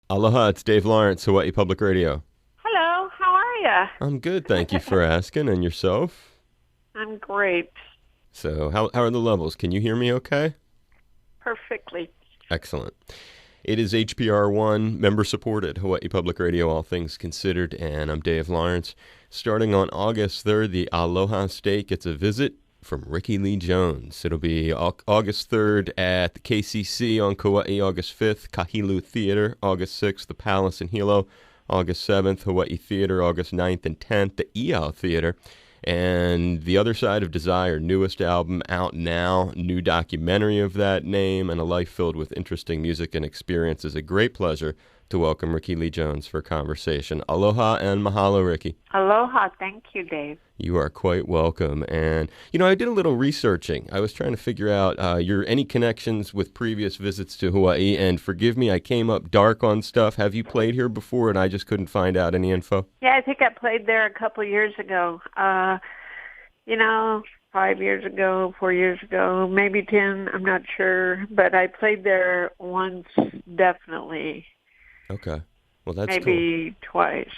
Aloha, it's Dave Lawrence, Hawaii Public Radio. Hello, how are you? I'm good, thank you for asking. And yourself? I'm great. So, how are the levels? Can you hear me okay? Perfectly. Excellent. It is HPR1, member supported, Hawaii Public Radio, all things considered, and I'm Dave Lawrence. Starting on August 3rd, the Aloha State gets a visit from Rickie Lee Jones. It'll be August 3rd at the KCC on Kauai, August 5th, Kahilu Theater, August 6th, the Palace in Hilo, August 7th, Hawaii Theater, August 9th and 10th, the Iao Theater. And The Other Side of Desire, newest album out now, new documentary of that name, and a life filled with interesting music and experiences. A great pleasure to welcome Rickie Lee Jones for conversation. Aloha and mahalo, Rickie. Aloha. Thank you, Dave. You are quite welcome. And, I did a little researching. I was trying to figure out any connections with previous visits to Hawaii. And forgive me, I came up dark on stuff. Have you played here before and I just couldn't find out any info? Yeah, I think I played there a couple years ago. 5 years ago, 4 years ago, maybe 10, I'm not sure. But I played there once, definitely. Okay. Well, that's maybe twice,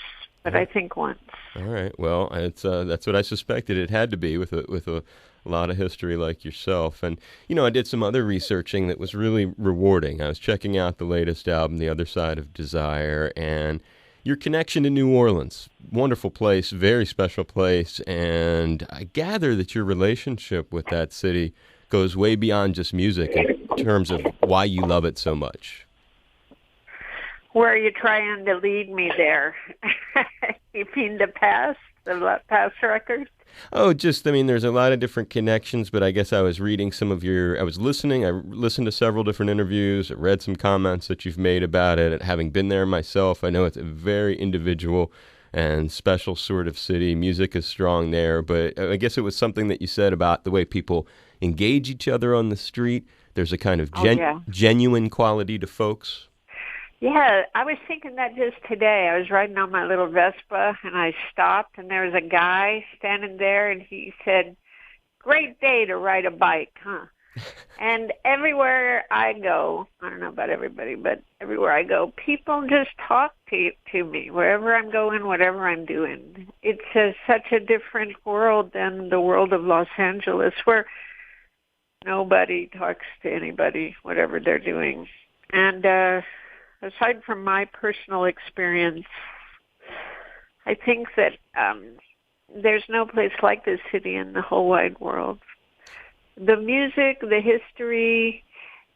but I think once. All right. Well, it's that's what I suspected it had to be with a lot of history like yourself. And I did some other researching that was really rewarding. I was checking out the latest album, The Other Side of Desire, and your connection to New Orleans. Wonderful place, very special place, and I gather that your relationship with that city goes way beyond just music in terms of why you love it so much. Where are you trying to lead me there? You mean the past records? Oh, there's a lot of different connections, but I guess I was reading I listened to several different interviews, I read some comments that you've made about it, and having been there myself, I know it's a very individual and special sort of city. Music is strong there, but I guess it was something that you said about the way people engage each other on the street. There's a kind of genuine quality to folks. Yeah, I was thinking that just today. I was riding on my little Vespa, and I stopped, and there was a guy standing there, and he said, "Great day to ride a bike, huh?" And everywhere I go, I don't know about everybody, but everywhere I go, people just talk to me, wherever I'm going, whatever I'm doing. It's such a different world than the world of Los Angeles, where nobody talks to anybody, whatever they're doing. And aside from my personal experience, I think that there's no place like this city in the whole wide world. The music, the history,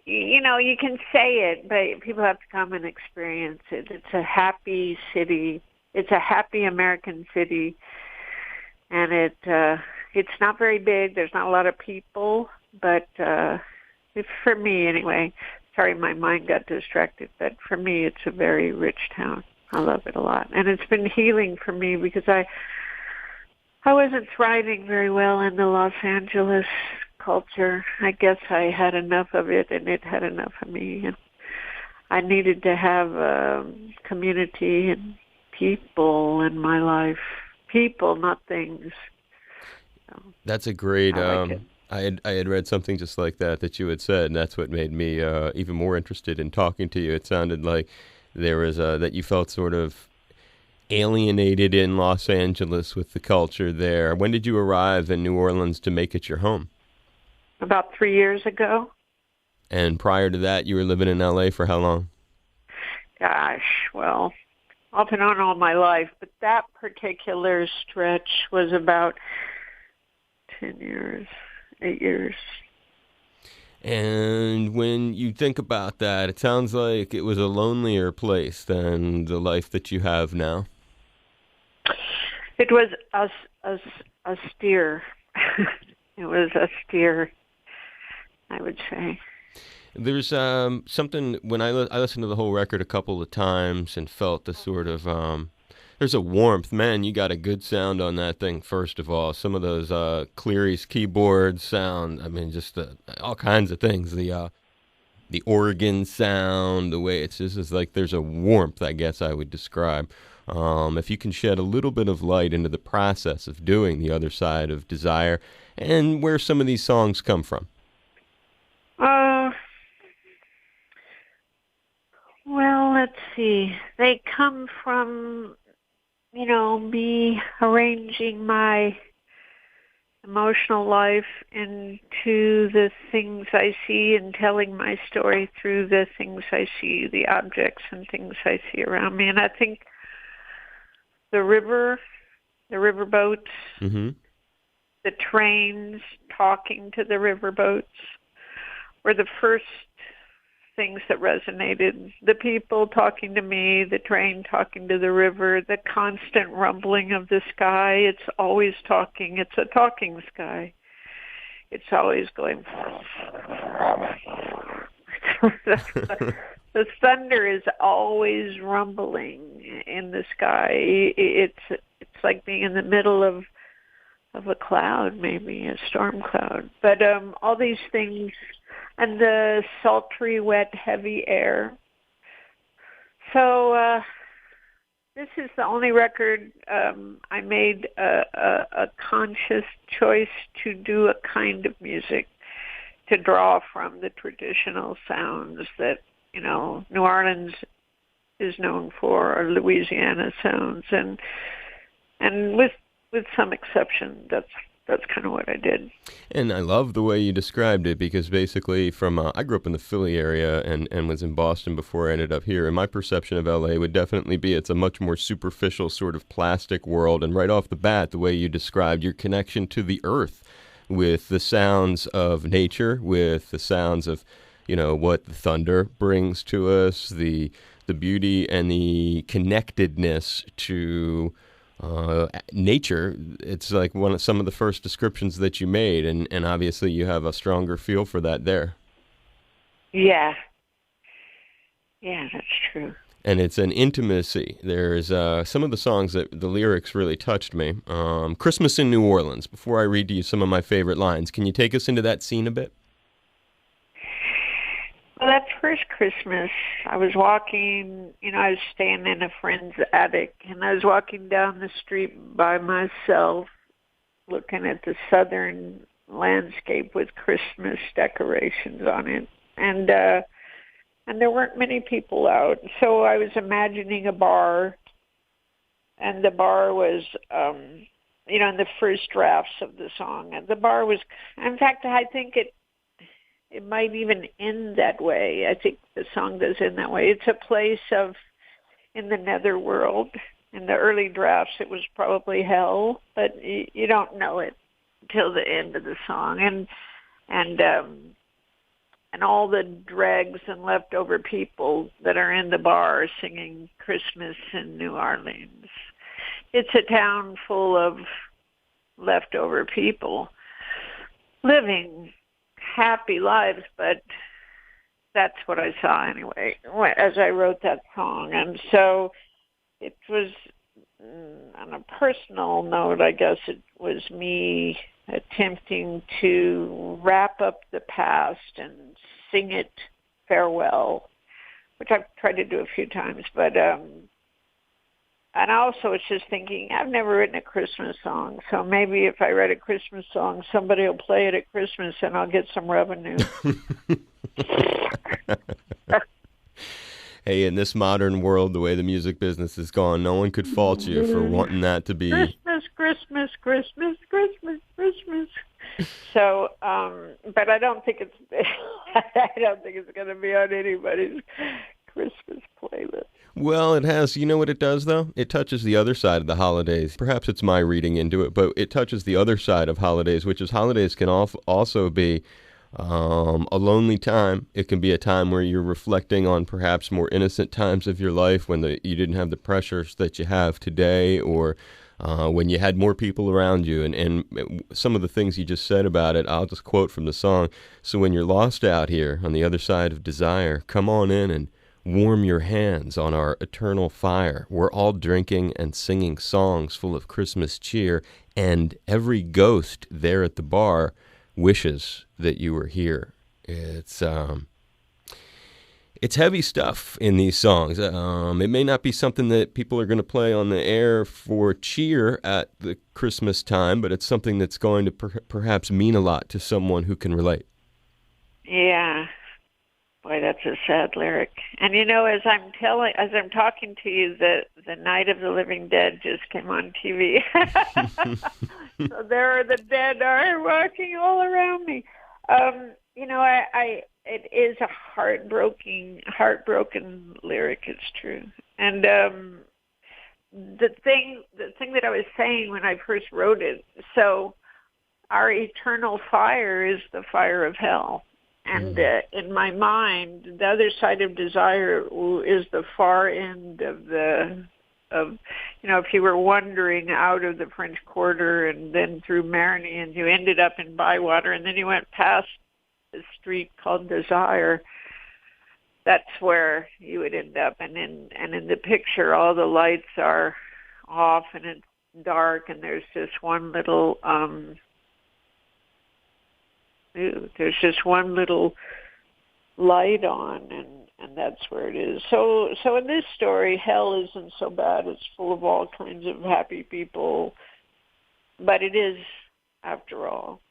you can say it, but people have to come and experience it. It's a happy city. It's a happy American city. And it's not very big. There's not a lot of people, but it's, for me anyway. Sorry, my mind got distracted, but for me, it's a very rich town. I love it a lot. And it's been healing for me because I wasn't thriving very well in the Los Angeles culture. I guess I had enough of it, and it had enough of me. And I needed to have community and people in my life. People, not things. So, that's a great... I like it. I had read something just like that you had said, and that's what made me even more interested in talking to you. It sounded like there was that you felt sort of alienated in Los Angeles with the culture there. When did you arrive in New Orleans to make it your home? About 3 years ago. And prior to that, you were living in L.A. for how long? Gosh, well, off and on all my life, but that particular stretch was about 10 years. 8 years. And when you think about that, it sounds like it was a lonelier place than the life that you have now. It was austere. It was austere, I would say. There's something, when I listened to the whole record a couple of times and felt the sort of... there's a warmth. Man, you got a good sound on that thing, first of all. Some of those Cleary's keyboards sound, just all kinds of things. The organ sound, the way it's just like there's a warmth, I guess I would describe. If you can shed a little bit of light into the process of doing The Other Side of Desire and where some of these songs come from. Well, let's see. They come from, me arranging my emotional life into the things I see and telling my story through the things I see, the objects and things I see around me. And I think the riverboats, Mm-hmm. the trains talking to the riverboats were the first things that resonated. The people talking to me, the train talking to the river, the constant rumbling of the sky. It's always talking. It's a talking sky. It's always going. The thunder is always rumbling in the sky. It's like being in the middle of a cloud, maybe a storm cloud. But all these things, and the sultry, wet, heavy air. So this is the only record I made a conscious choice to do a kind of music to draw from the traditional sounds that, New Orleans is known for, or Louisiana sounds, and with some exception, that's kind of what I did. And I love the way you described it, because basically I grew up in the Philly area and was in Boston before I ended up here. And my perception of LA would definitely be it's a much more superficial sort of plastic world. And right off the bat, the way you described your connection to the earth with the sounds of nature, with the sounds of, what the thunder brings to us, the beauty and the connectedness to nature. It's like some of the first descriptions that you made, and obviously you have a stronger feel for that there. Yeah, that's true. And it's an intimacy. There's some of the songs that the lyrics really touched me. Christmas in New Orleans. Before I read to you some of my favorite lines, can you take us into that scene a bit? Well, that first Christmas, I was walking, I was staying in a friend's attic, and I was walking down the street by myself, looking at the southern landscape with Christmas decorations on it. And there weren't many people out. So I was imagining a bar, and the bar was, in the first drafts of the song. And the bar was, in fact, I think it might even end that way. I think the song does end that way. It's a place in the netherworld. In the early drafts, it was probably hell, but you don't know it till the end of the song. And all the dregs and leftover people that are in the bar singing Christmas in New Orleans. It's a town full of leftover people living happy lives, but that's what I saw anyway as I wrote that song. And so it was, on a personal note, I guess it was me attempting to wrap up the past and sing it farewell, which I've tried to do a few times. But and also it's just thinking, I've never written a Christmas song, so maybe if I write a Christmas song, somebody will play it at Christmas and I'll get some revenue. Hey, in this modern world, the way the music business is gone, no one could fault you for wanting that to be Christmas, Christmas, Christmas, Christmas, Christmas. So, but I don't think it's going to be on anybody's Christmas playlist. Well, it has. You know what it does, though? It touches the other side of the holidays. Perhaps it's my reading into it, but it touches the other side of holidays, which is holidays can also be a lonely time. It can be a time where you're reflecting on perhaps more innocent times of your life when you didn't have the pressures that you have today, or when you had more people around you. And some of the things you just said about it, I'll just quote from the song. So when you're lost out here on the other side of desire, come on in and warm your hands on our eternal fire. We're all drinking and singing songs full of Christmas cheer, and every ghost there at the bar wishes that you were here. It's heavy stuff in these songs. It may not be something that people are going to play on the air for cheer at the Christmas time, but it's something that's going to perhaps mean a lot to someone who can relate. Yeah. Boy, that's a sad lyric. And as I'm talking to you, the Night of the Living Dead just came on TV. So there are the dead are walking all around me. It is a heartbroken lyric. It's true. And the thing that I was saying when I first wrote it. So our eternal fire is the fire of hell. And in my mind, the other side of desire is the far end of if you were wandering out of the French Quarter and then through Marigny and you ended up in Bywater and then you went past the street called Desire, that's where you would end up. And in the picture, all the lights are off and it's dark and there's just one little light on, and that's where it is. So in this story, hell isn't so bad. It's full of all kinds of happy people, but it is, after all,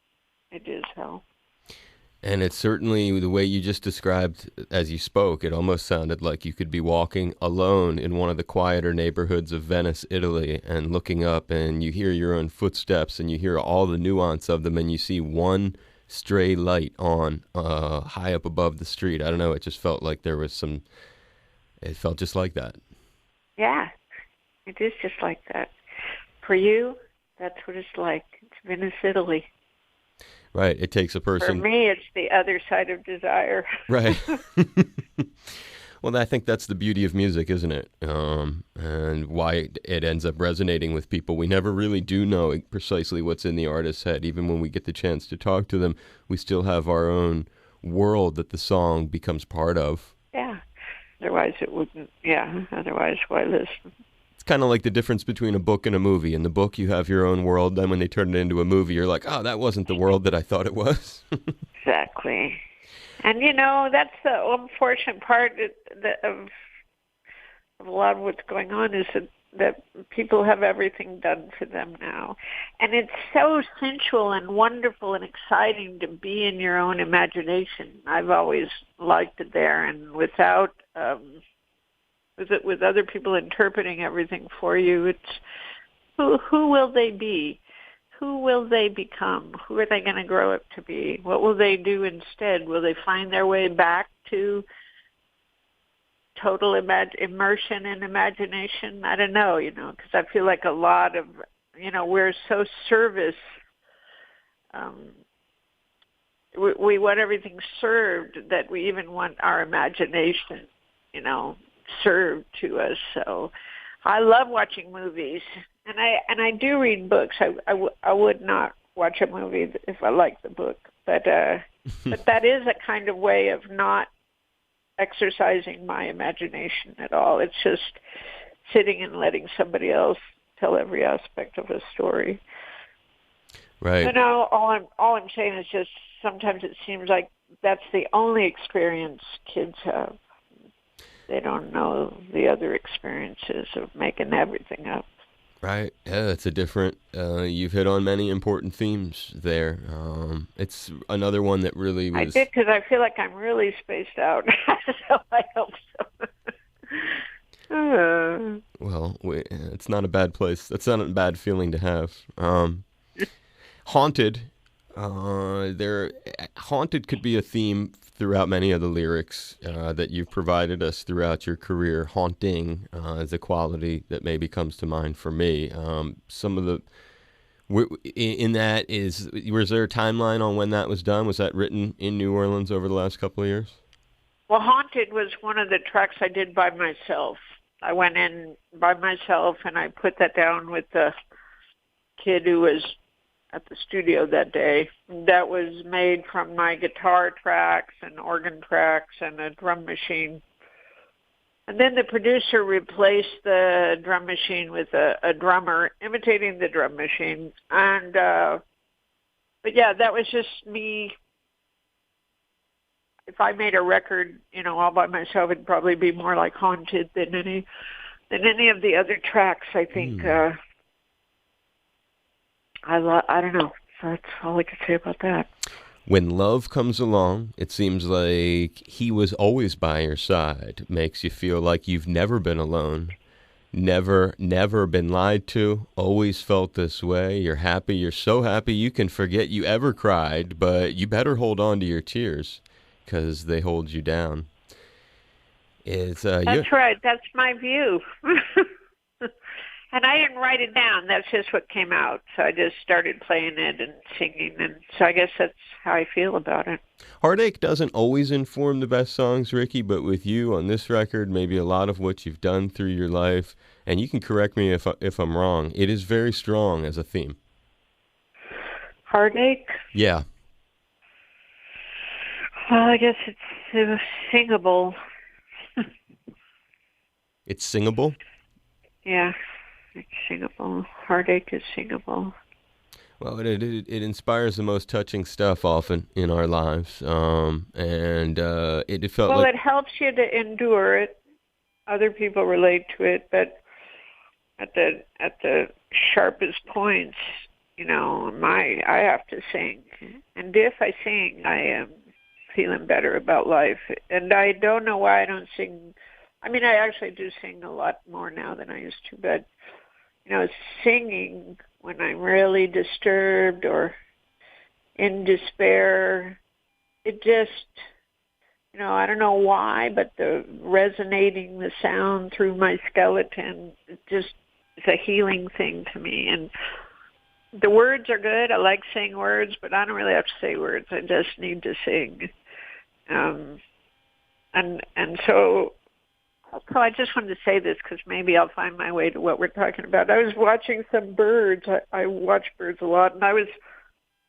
it is hell. And it's certainly the way you just described as you spoke, it almost sounded like you could be walking alone in one of the quieter neighborhoods of Venice, Italy, and looking up and you hear your own footsteps and you hear all the nuance of them and you see one stray light on high up above the street. I don't know, it just felt like there was it felt just like that. Yeah, it is just like that. For you, that's what it's like. It's Venice, Italy. Right, it takes a person... For me, it's the other side of desire. Right. Well, I think that's the beauty of music, isn't it? And why it ends up resonating with people. We never really do know precisely what's in the artist's head. Even when we get the chance to talk to them, we still have our own world that the song becomes part of. Yeah. Otherwise, it wouldn't. Yeah. Otherwise, why listen? It's kind of like the difference between a book and a movie. In the book, you have your own world. Then when they turn it into a movie, you're like, oh, that wasn't the world that I thought it was. Exactly. And, that's the unfortunate part of a lot of what's going on is that people have everything done for them now. And it's so sensual and wonderful and exciting to be in your own imagination. I've always liked it there. And without, with other people interpreting everything for you, it's who will they be? Who will they become? Who are they going to grow up to be? What will they do instead? Will they find their way back to total immersion in imagination? I don't know, because I feel like a lot of, we're so service. We want everything served that we even want our imagination, served to us. So I love watching movies. And I do read books. I would not watch a movie if I liked the book, but that is a kind of way of not exercising my imagination at all. It's just sitting and letting somebody else tell every aspect of a story. Right. So now all I'm saying is just sometimes it seems like that's the only experience kids have. They don't know the other experiences of making everything up. Right. Yeah, it's a different, you've hit on many important themes there. It's another one that really was... I did, because I feel like I'm really spaced out, so I hope so. Well, it's not a bad place. That's not a bad feeling to have. Haunted. Haunted could be a theme throughout many of the lyrics that you've provided us throughout your career. Haunting is a quality that maybe comes to mind for me. Some of the in that was there a timeline on when that was done? Was that written in New Orleans over the last couple of years? Well, Haunted was one of the tracks I did by myself. I went in by myself and I put that down with the kid who was at the studio that day. That was made from my guitar tracks and organ tracks and a drum machine. And then the producer replaced the drum machine with a drummer imitating the drum machine. And, but yeah, that was just me. If I made a record, all by myself, it'd probably be more like Haunted than any of the other tracks, I think. I don't know. That's all I can say about that. When love comes along, it seems like he was always by your side. Makes you feel like you've never been alone. Never been lied to. Always felt this way. You're happy. You're so happy you can forget you ever cried, but you better hold on to your tears because they hold you down. That's right. That's my view. And I didn't write it down. That's just what came out. So I just started playing it and singing. And so I guess that's how I feel about it. Heartache doesn't always inform the best songs, Rickie, but with you on this record, maybe a lot of what you've done through your life, and you can correct me if I'm wrong, it is very strong as a theme. Heartache? Yeah. Well, I guess it's singable. It's singable? Yeah. It's singable. Heartache is singable. Well, it inspires the most touching stuff often in our lives, and it felt well, like... it helps you to endure it. Other people relate to it, but at the sharpest points, I have to sing, and if I sing, I am feeling better about life. And I don't know why I don't sing. I mean, I actually do sing a lot more now than I used to, but singing when I'm really disturbed or in despair, it just, I don't know why, but resonating the sound through my skeleton, it's a healing thing to me. And the words are good. I like saying words, but I don't really have to say words. I just need to sing. So I just wanted to say this because maybe I'll find my way to what we're talking about. I was watching some birds. I watch birds a lot, and I was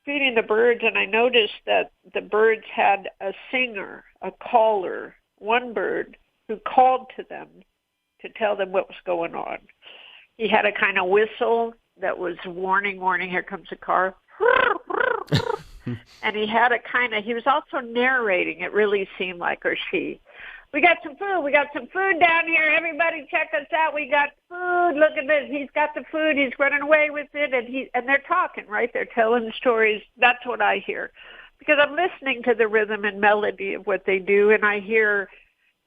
feeding the birds, and I noticed that the birds had a singer, a caller, one bird who called to them to tell them what was going on. He had a kind of whistle that was warning, here comes a car. And he was also narrating, it really seemed like, or she. We got some food down here. Everybody check us out. We got food. Look at this. He's got the food. He's running away with it. And they're talking, right? They're telling stories. That's what I hear. Because I'm listening to the rhythm and melody of what they do, and I hear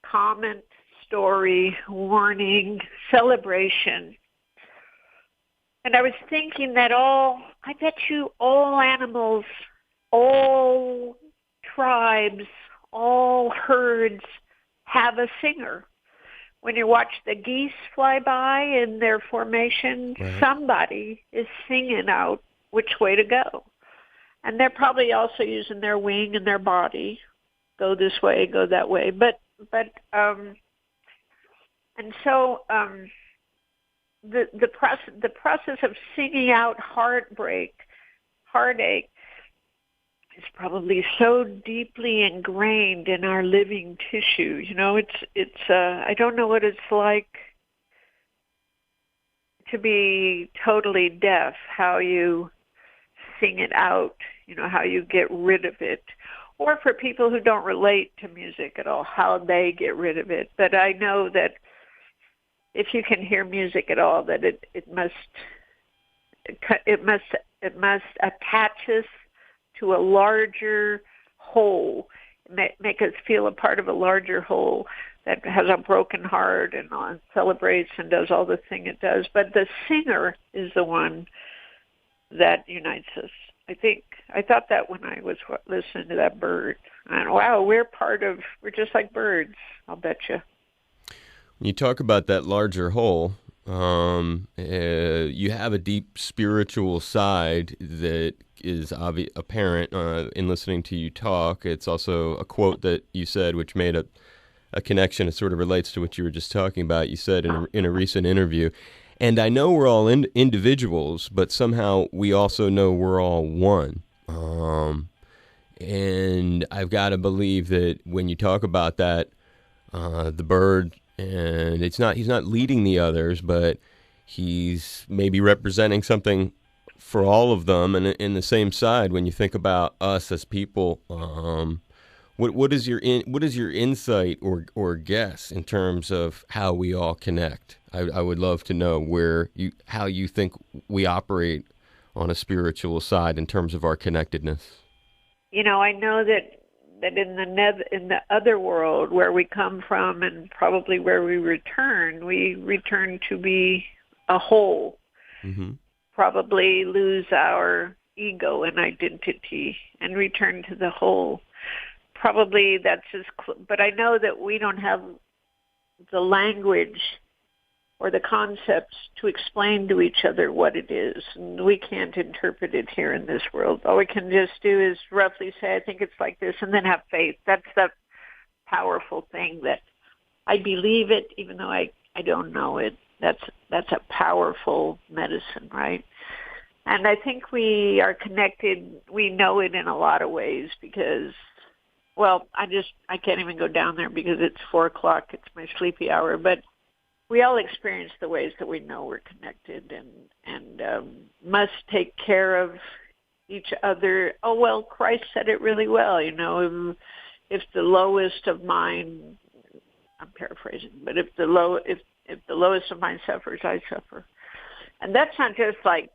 comment, story, warning, celebration. And I was thinking that I bet you all animals, all tribes, all herds have a singer. When you watch the geese fly by in their formation, right, somebody is singing out which way to go. And they're probably also using their wing and their body. Go this way, go that way. The process of singing out heartache is probably so deeply ingrained in our living tissue. I don't know what it's like to be totally deaf, how you sing it out, how you get rid of it. Or for people who don't relate to music at all, how they get rid of it. But I know that if you can hear music at all, that it must attach us to a larger whole, make us feel a part of a larger whole that has a broken heart and celebrates and does all the thing it does. But the singer is the one that unites us. I thought that when I was listening to that bird. And wow, we're just like birds, I'll bet you. When you talk about that larger whole, you have a deep spiritual side that is apparent in listening to you talk. It's also a quote that you said, which made a connection. It sort of relates to what you were just talking about. You said in a recent interview, and I know we're all individuals, but somehow we also know we're all one. And I've got to believe that when you talk about that, the bird, and he's not leading the others, but he's maybe representing something for all of them. And in the same side, when you think about us as people, what is your insight or guess in terms of how we all connect? I would love to know how you think we operate on a spiritual side in terms of our connectedness. I know that in the other world where we come from and probably where we return to be a whole. Mm-hmm. Probably lose our ego and identity and return to the whole. Probably that's but I know that we don't have the language or the concepts to explain to each other what it is. And we can't interpret it here in this world. All we can just do is roughly say, I think it's like this, and then have faith. That's the powerful thing, that I believe it even though I don't know it. That's a powerful medicine, right? And I think we are connected. We know it in a lot of ways because, well, I can't even go down there because it's 4:00. It's my sleepy hour. But we all experience the ways that we know we're connected and must take care of each other. Oh, well, Christ said it really well. If the lowest of mine, I'm paraphrasing, but if the lowest of mine suffers, I suffer. And that's not just like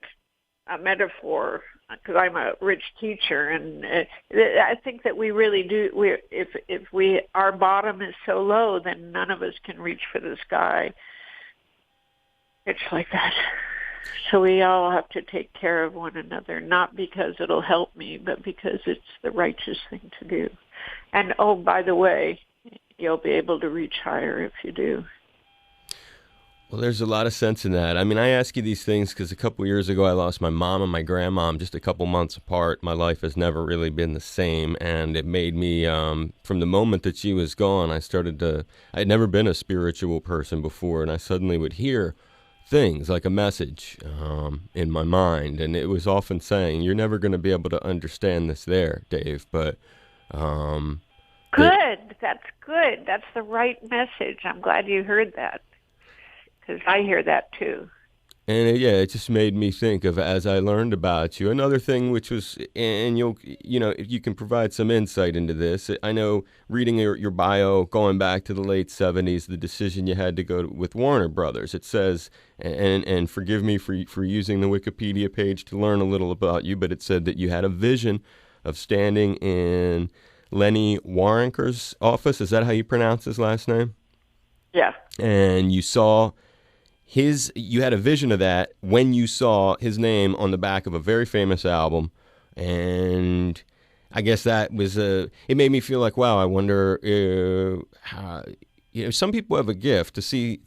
a metaphor, because I'm a rich teacher, and I think that we really do. If our bottom is so low, then none of us can reach for the sky. It's like that. So we all have to take care of one another, not because it'll help me, but because it's the righteous thing to do. And oh, by the way, you'll be able to reach higher if you do. Well, there's a lot of sense in that. I mean, I ask you these things because a couple years ago I lost my mom and my grandmom just a couple months apart. My life has never really been the same, and it made me, from the moment that she was gone, I'd never been a spiritual person before, and I suddenly would hear things like a message in my mind, and it was often saying, you're never going to be able to understand this there, Dave, but... Good. That's good. That's the right message. I'm glad you heard that. Because I hear that too. And it just made me think of, as I learned about you, another thing which was, and if you can provide some insight into this. I know reading your bio, going back to the late 70s, the decision you had to go with Warner Brothers. It says, and forgive me for using the Wikipedia page to learn a little about you, but it said that you had a vision of standing in Lenny Waronker's office. Is that how you pronounce his last name? Yeah. And you had a vision of that when you saw his name on the back of a very famous album, and I guess that was it made me feel like, wow, I wonder how, some people have a gift to see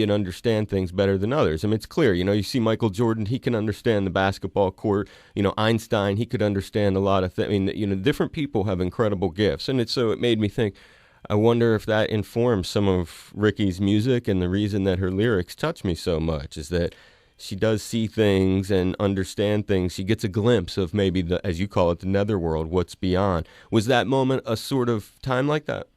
and understand things better than others. I mean, it's clear, you see Michael Jordan, he can understand the basketball court. Einstein, he could understand a lot of things. I mean, different people have incredible gifts, and so it made me think, I wonder if that informs some of Rickie's music, and the reason that her lyrics touch me so much is that she does see things and understand things. She gets a glimpse of maybe as you call it, the netherworld, what's beyond. Was that moment a sort of time like that?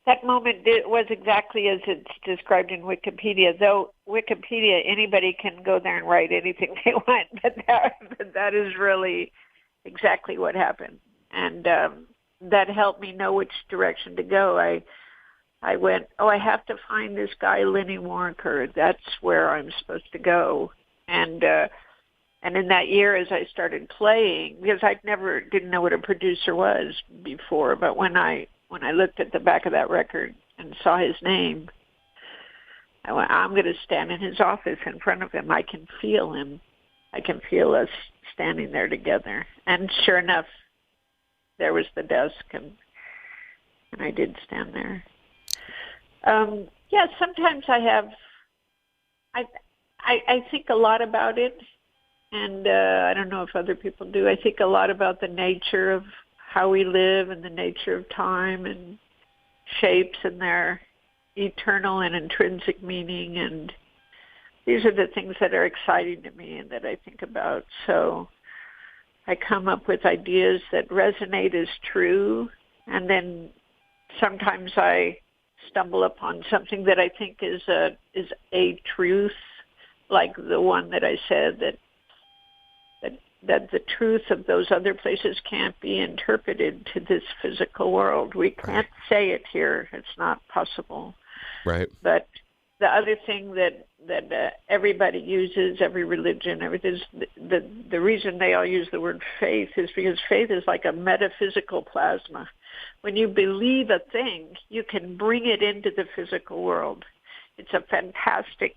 That moment was exactly as it's described in Wikipedia. Though Wikipedia, anybody can go there and write anything they want, but that is really exactly what happened. And that helped me know which direction to go. I went, I have to find this guy, Lenny Waronker. That's where I'm supposed to go. And in that year, as I started playing, because I didn't know what a producer was before, but when I looked at the back of that record and saw his name, I went, I'm going to stand in his office in front of him. I can feel him. I can feel us standing there together. And sure enough, there was the desk, and I did stand there. Sometimes I think a lot about it, and I don't know if other people do. I think a lot about the nature of how we live and the nature of time and shapes and their eternal and intrinsic meaning, and these are the things that are exciting to me and that I think about. So I come up with ideas that resonate as true, and then sometimes I stumble upon something that I think is a truth, like the one that I said, that the truth of those other places can't be interpreted to this physical world. We can't say it here. It's not possible. Right. But the other thing that everybody uses, every religion, everything, the reason they all use the word faith is because faith is like a metaphysical plasma. When you believe a thing, you can bring it into the physical world. It's a fantastic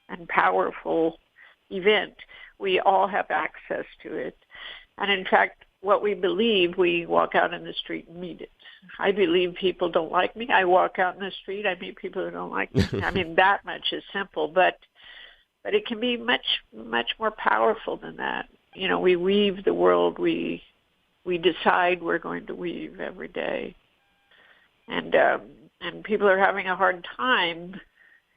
and powerful event. We all have access to it. And in fact, what we believe, we walk out in the street and meet it. I believe people don't like me. I walk out in the street, I meet people who don't like me. I mean, that much is simple, but it can be much more powerful than that. You know, we weave the world. We decide we're going to weave every day, and people are having a hard time.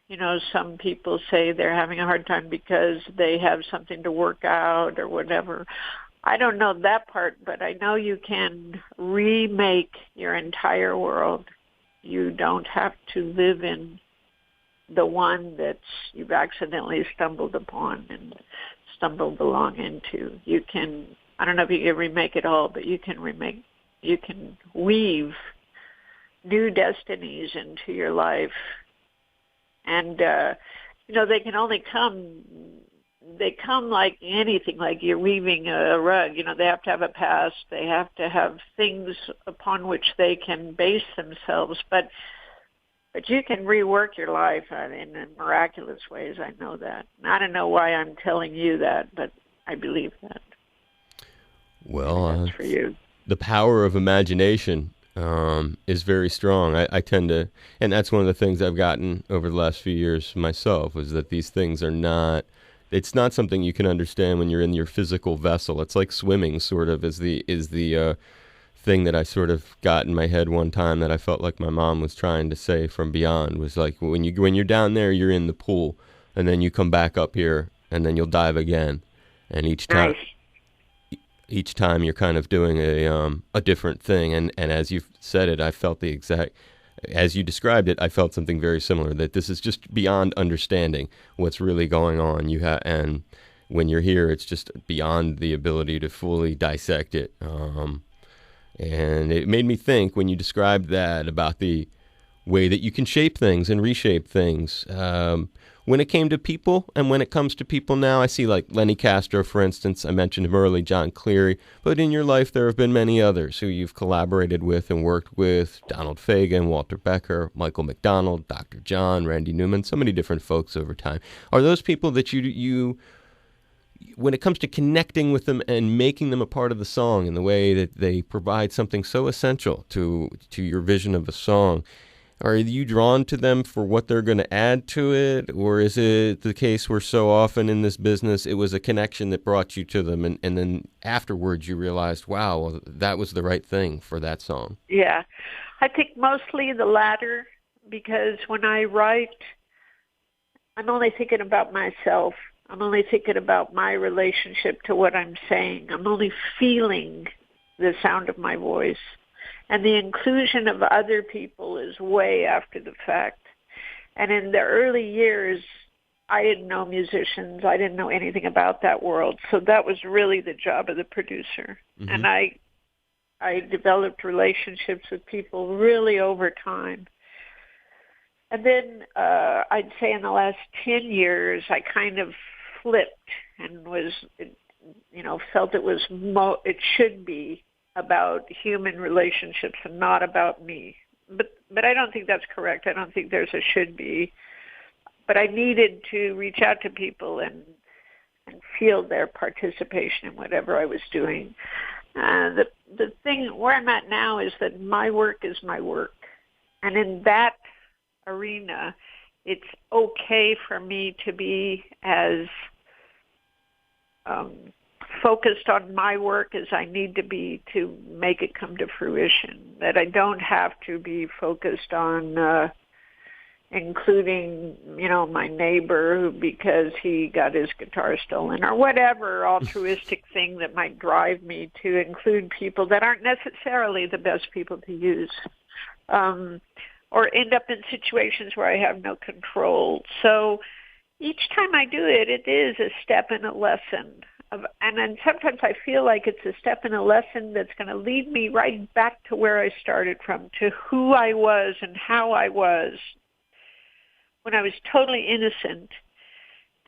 You know, some people say they're having a hard time because they have something to work out or whatever. I don't know that part, but I know you can remake your entire world. You don't have to live in the one that you've accidentally stumbled upon and stumbled along into. You can, I don't know if you can remake it all, but you can weave new destinies into your life. And, you know, they can only come like anything, like you're weaving a rug. You know, they have to have a past. They have to have things upon which they can base themselves. But you can rework your life in miraculous ways. I know that. I don't know why I'm telling you that, but I believe that. Well, that's for you. The power of imagination is very strong. I tend to, and that's one of the things I've gotten over the last few years myself, is that these things are not, it's not something you can understand when you're in your physical vessel. It's like swimming, sort of, is the thing that I sort of got in my head one time that I felt like my mom was trying to say from beyond, was like when you're down there, you're in the pool, and then you come back up here, and then you'll dive again, and each time. Nice. Each time you're kind of doing a different thing, and as you said it, I felt the exact, as you described it, I felt something very similar, that this is just beyond understanding what's really going on. And when you're here, it's just beyond the ability to fully dissect it. And it made me think, when you described that, about the way that you can shape things and reshape things. When it came to people, and when it comes to people now, I see like Lenny Castro, for instance. I mentioned him early, John Cleary. But in your life, there have been many others who you've collaborated with and worked with. Donald Fagen, Walter Becker, Michael McDonald, Dr. John, Randy Newman, so many different folks over time. Are those people that you when it comes to connecting with them and making them a part of the song in the way that they provide something so essential to your vision of a song, are you drawn to them for what they're going to add to it? Or is it the case where so often in this business it was a connection that brought you to them, and then afterwards you realized, wow, well, that was the right thing for that song? Yeah. I think mostly the latter, because when I write, I'm only thinking about myself. I'm only thinking about my relationship to what I'm saying. I'm only feeling the sound of my voice. And the inclusion of other people is way after the fact. And in the early years, I didn't know musicians. I didn't know anything about that world. So that was really the job of the producer. Mm-hmm. And I developed relationships with people really over time. And then I'd say in the last 10 years, I kind of flipped and felt it should be about human relationships and not about me. But I don't think that's correct. I don't think there's a should be. But I needed to reach out to people and feel their participation in whatever I was doing. The thing where I'm at now is that my work is my work. And in that arena, it's okay for me to be as focused on my work as I need to be to make it come to fruition, that I don't have to be focused on including, my neighbor because he got his guitar stolen, or whatever altruistic thing that might drive me to include people that aren't necessarily the best people to use, or end up in situations where I have no control. So each time I do it, it is a step in a lesson. And then sometimes I feel like it's a step in a lesson that's going to lead me right back to where I started from, to who I was and how I was when I was totally innocent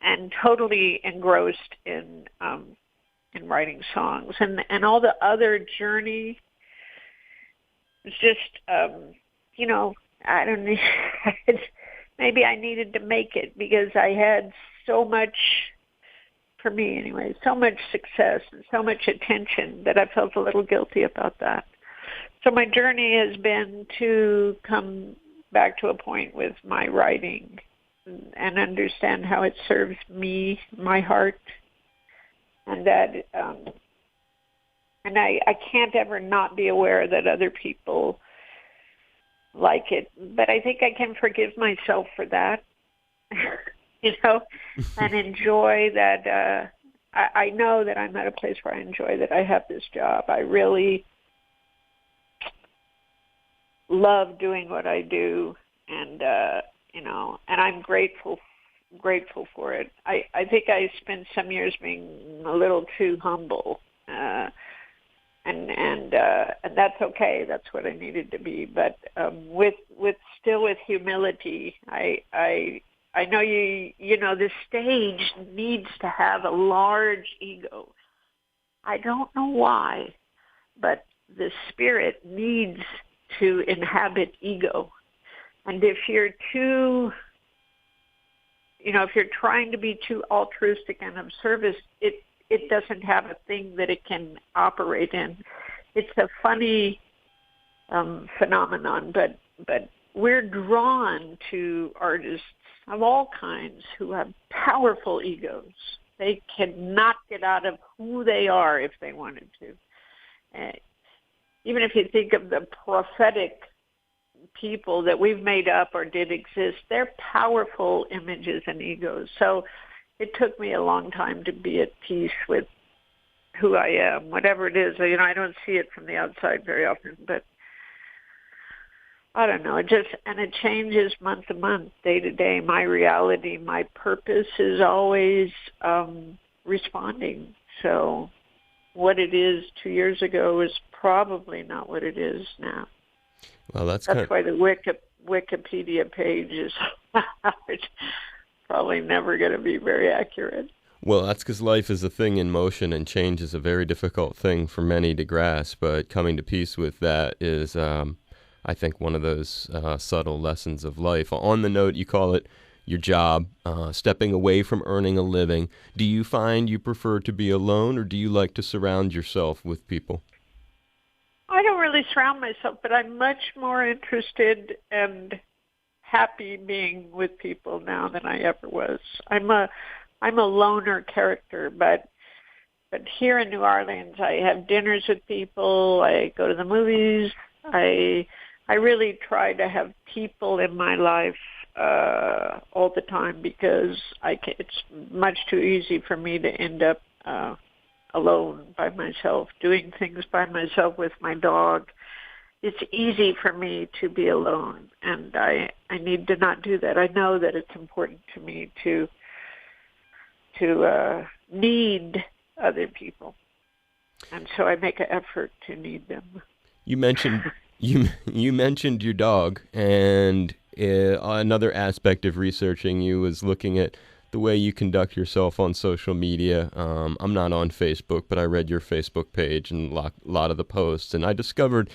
and totally engrossed in writing songs, and all the other journey was just I don't know. Maybe I needed to make it because I had so much, for me anyway, so much success and so much attention that I felt a little guilty about that. So my journey has been to come back to a point with my writing and understand how it serves me, my heart, and that, and I can't ever not be aware that other people like it, but I think I can forgive myself for that, and enjoy that. I know that I'm at a place where I enjoy that I have this job. I really love doing what I do, and and I'm grateful for it. I think I spent some years being a little too humble, and that's okay. That's what I needed to be. But with humility, I know the stage needs to have a large ego. I don't know why, but the spirit needs to inhabit ego. And if you're if you're trying to be too altruistic and of service, it doesn't have a thing that it can operate in. It's a funny phenomenon, but we're drawn to artists of all kinds who have powerful egos. They cannot get out of who they are if they wanted to. Even if you think of the prophetic people that we've made up or did exist, they're powerful images and egos. So it took me a long time to be at peace with who I am, whatever it is. I don't see it from the outside very often, but I don't know. It changes month to month, day to day. My reality, my purpose is always responding. So what it is 2 years ago is probably not what it is now. Well, that's why the Wikipedia page is probably never going to be very accurate. Well, that's because life is a thing in motion, and change is a very difficult thing for many to grasp. But coming to peace with that is, I think, one of those subtle lessons of life. On the note, you call it your job, stepping away from earning a living. Do you find you prefer to be alone, or do you like to surround yourself with people? I don't really surround myself, but I'm much more interested and happy being with people now than I ever was. I'm a loner character, but here in New Orleans, I have dinners with people. I go to the movies. I really try to have people in my life all the time because it's much too easy for me to end up alone by myself, doing things by myself with my dog. It's easy for me to be alone, and I need to not do that. I know that it's important to me to need other people, and so I make an effort to need them. You mentioned you mentioned your dog, and another aspect of researching you was looking at the way you conduct yourself on social media. I'm not on Facebook, but I read your Facebook page and a lot of the posts, and I discovered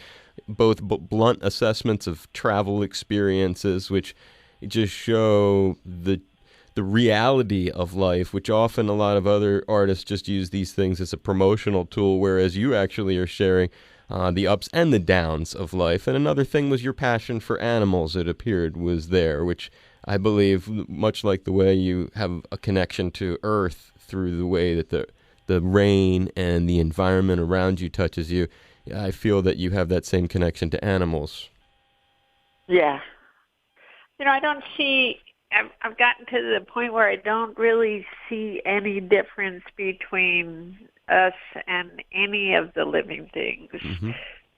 both blunt assessments of travel experiences, which just show the reality of life, which often a lot of other artists just use these things as a promotional tool, whereas you actually are sharing the ups and the downs of life. And another thing was your passion for animals, it appeared, was there, which I believe, much like the way you have a connection to Earth through the way that the rain and the environment around you touches you, I feel that you have that same connection to animals. Yeah. I don't see... I've gotten to the point where I don't really see any difference between us and any of the living things. Mm-hmm.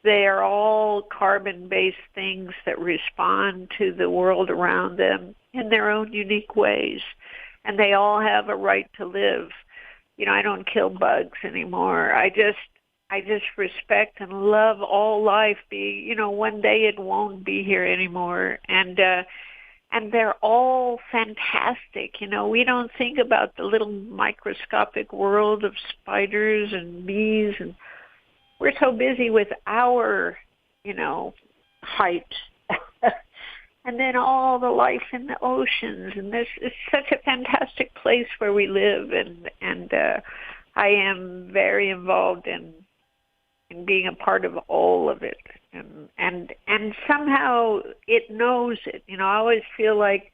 They are all carbon-based things that respond to the world around them in their own unique ways, and they all have a right to live. I don't kill bugs anymore. I just respect and love all life. One day it won't be here anymore, and and they're all fantastic. You know, we don't think about the little microscopic world of spiders and bees, and we're so busy with our, you know, height. And then all the life in the oceans, and this is such a fantastic place where we live, and I am very involved in being a part of all of it, and somehow it knows it. You know, I always feel like,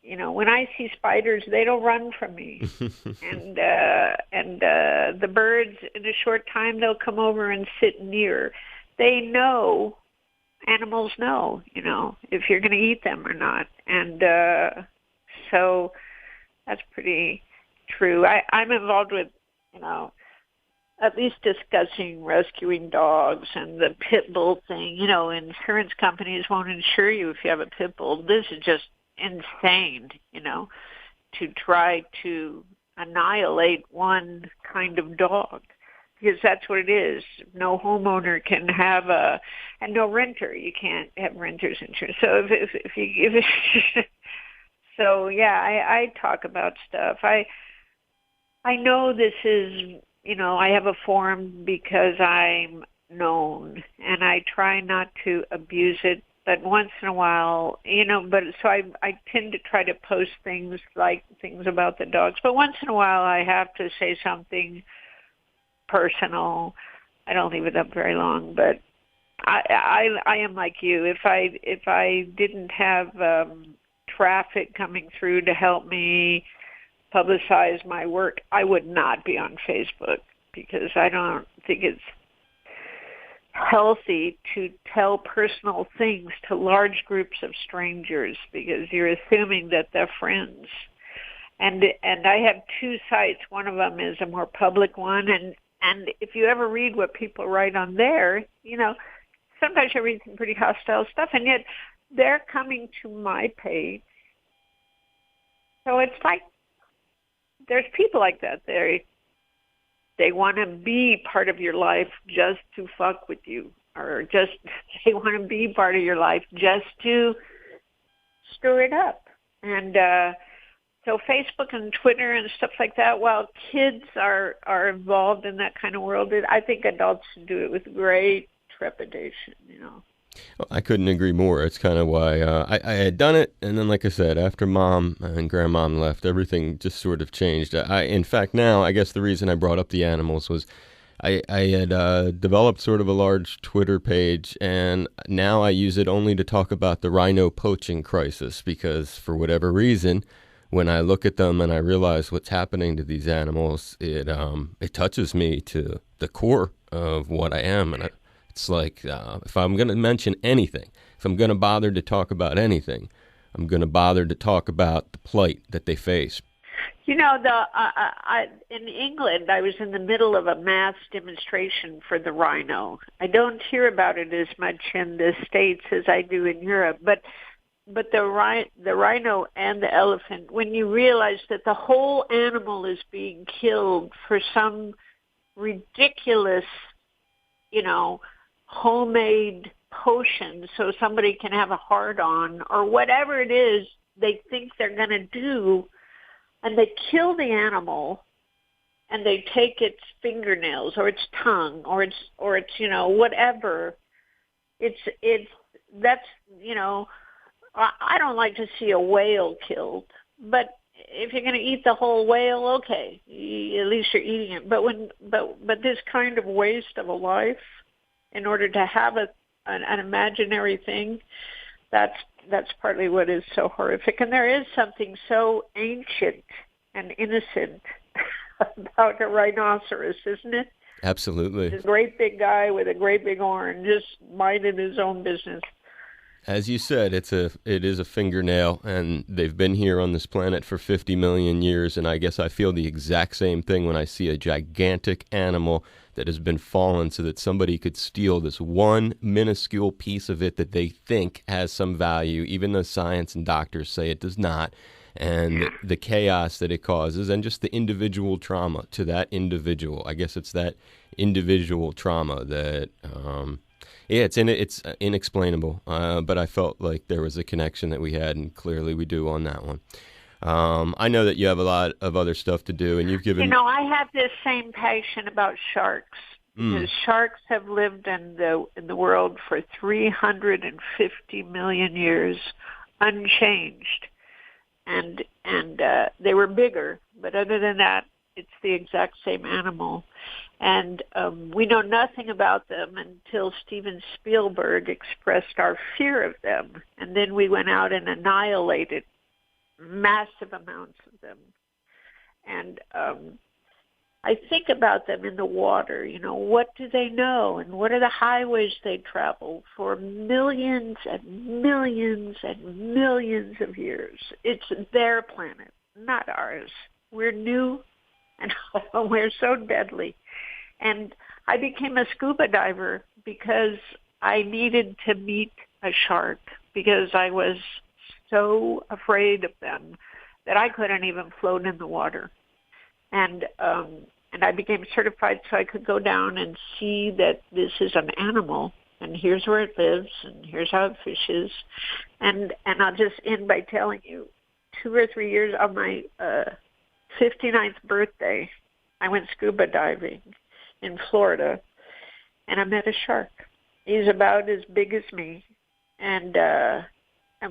you know, when I see spiders, they don't run from me, and the birds, in a short time, they'll come over and sit near. They know. Animals know, you know, if you're going to eat them or not. And so that's pretty true. I'm involved with, you know, at least discussing rescuing dogs and the pit bull thing. You know, insurance companies won't insure you if you have a pit bull. This is just insane, you know, to try to annihilate one kind of dog. Because that's what it is. No homeowner can have and no renter. You can't have renter's insurance. So if you give it, so yeah, I talk about stuff. I know this is, you know, I have a forum because I'm known, and I try not to abuse it. But once in a while, you know, so I tend to try to post things like things about the dogs. But once in a while, I have to say something personal. I don't leave it up very long, but I am like you. If I didn't have traffic coming through to help me publicize my work, I would not be on Facebook, because I don't think it's healthy to tell personal things to large groups of strangers, because you're assuming that they're friends. And I have two sites. One of them is a more public one, and if you ever read what people write on there, you know, sometimes you read some pretty hostile stuff, and yet they're coming to my page. So it's like there's people like that. They want to be part of your life just to fuck with you, or just they want to be part of your life just to stir it up. And so Facebook and Twitter and stuff like that, while kids are involved in that kind of world, I think adults do it with great trepidation, you know. Well, I couldn't agree more. It's kind of why I had done it, and then, like I said, after Mom and Grandmom left, everything just sort of changed. In fact, now, I guess the reason I brought up the animals was I had developed sort of a large Twitter page, and now I use it only to talk about the rhino poaching crisis, because for whatever reason, when I look at them and I realize what's happening to these animals, it touches me to the core of what I am. And it's like, if I'm going to mention anything, if I'm going to bother to talk about anything, I'm going to bother to talk about the plight that they face. You know, in England, I was in the middle of a mass demonstration for the rhino. I don't hear about it as much in the States as I do in Europe, but the rhino and the elephant, when you realize that the whole animal is being killed for some ridiculous, you know, homemade potion so somebody can have a hard-on or whatever it is they think they're going to do, and they kill the animal and they take its fingernails or its tongue or its you know, whatever. That's, you know, I don't like to see a whale killed, but if you're going to eat the whole whale, okay, at least you're eating it. But this kind of waste of a life in order to have an imaginary thing, that's partly what is so horrific. And there is something so ancient and innocent about a rhinoceros, isn't it? Absolutely. This great big guy with a great big horn, just minding his own business. As you said, it is a fingernail, and they've been here on this planet for 50 million years, and I guess I feel the exact same thing when I see a gigantic animal that has been fallen so that somebody could steal this one minuscule piece of it that they think has some value, even though science and doctors say it does not, and the chaos that it causes, and just the individual trauma to that individual. I guess it's that individual trauma that Yeah, it's inexplainable, but I felt like there was a connection that we had, and clearly we do on that one. I know that you have a lot of other stuff to do, and you've given. I have this same passion about sharks because sharks have lived in the world for 350 million years, unchanged, and they were bigger, but other than that, it's the exact same animal. And we know nothing about them until Steven Spielberg expressed our fear of them. And then we went out and annihilated massive amounts of them. And I think about them in the water. What do they know? And what are the highways they travel for millions and millions and millions of years? It's their planet, not ours. We're new, and we're so deadly. And I became a scuba diver because I needed to meet a shark because I was so afraid of them that I couldn't even float in the water. And I became certified so I could go down and see that this is an animal, and here's where it lives, and here's how it fishes. And I'll just end by telling you, 2 or 3 years on my 59th birthday, I went scuba diving in Florida, and I met a shark. He's about as big as me, and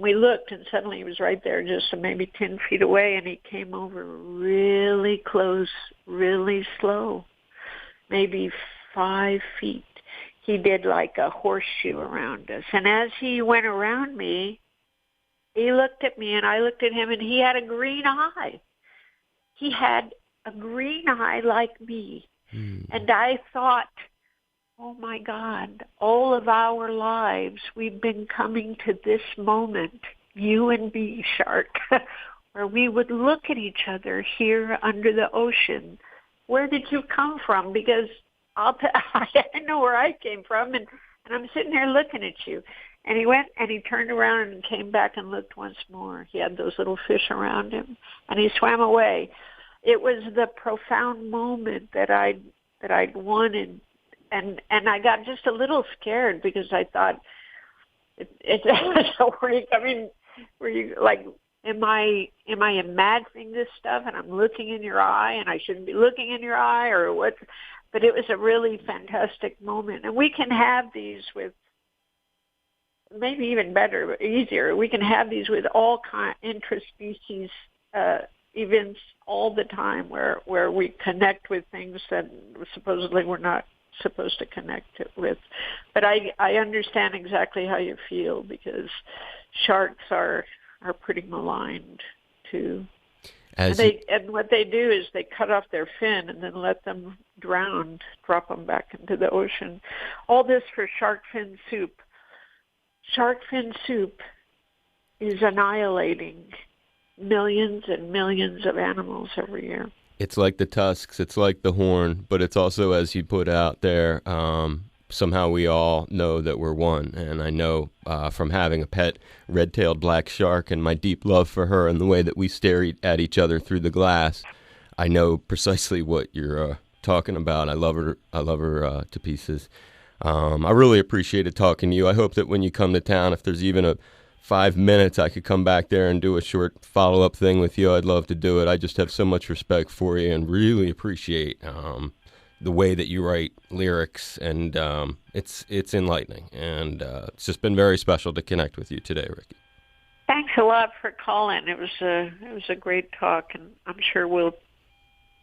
we looked, and suddenly he was right there, just maybe 10 feet away, and he came over really close, really slow, maybe 5 feet. He did like a horseshoe around us, and as he went around me, he looked at me, and I looked at him, and he had a green eye. He had a green eye like me. And I thought, oh my God, all of our lives we've been coming to this moment, you and me, shark, where we would look at each other here under the ocean. Where did you come from? Because I know where I came from, and I'm sitting here looking at you. And he went and he turned around and came back and looked once more. He had those little fish around him, and he swam away. It was the profound moment that I'd wanted, and I got just a little scared because I thought, were you coming? Were you like, am I imagining this stuff? And I'm looking in your eye, and I shouldn't be looking in your eye, or what? But it was a really fantastic moment, and we can have these with. Maybe even better, easier. We can have these with all interspecies events all the time where we connect with things that supposedly we're not supposed to connect with. But I understand exactly how you feel because sharks are pretty maligned too. And what they do is they cut off their fin and then let them drown, drop them back into the ocean. All this for shark fin soup. Shark fin soup is annihilating millions and millions of animals every year. It's like the tusks, it's like the horn, but it's also, as you put out there, somehow we all know that we're one. And I know from having a pet red-tailed black shark and my deep love for her and the way that we stare at each other through the glass, I know precisely what you're talking about. I love her to pieces. I really appreciated talking to you. I hope that when you come to town, if there's even a 5 minutes, I could come back there and do a short follow-up thing with you. I'd love to do it. I just have so much respect for you and really appreciate the way that you write lyrics, and it's enlightening. And it's just been very special to connect with you today, Rickie. Thanks a lot for calling. It was a great talk, and I'm sure we'll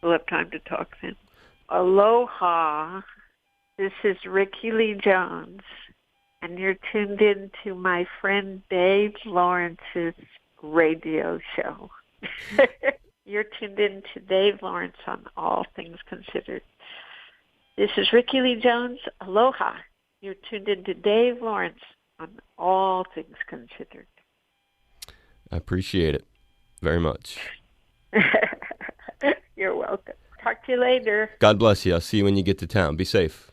have time to talk then. Aloha. This is Rickie Lee Jones, and you're tuned in to my friend Dave Lawrence's radio show. You're tuned in to Dave Lawrence on All Things Considered. This is Rickie Lee Jones. Aloha. You're tuned in to Dave Lawrence on All Things Considered. I appreciate it very much. You're welcome. Talk to you later. God bless you. I'll see you when you get to town. Be safe.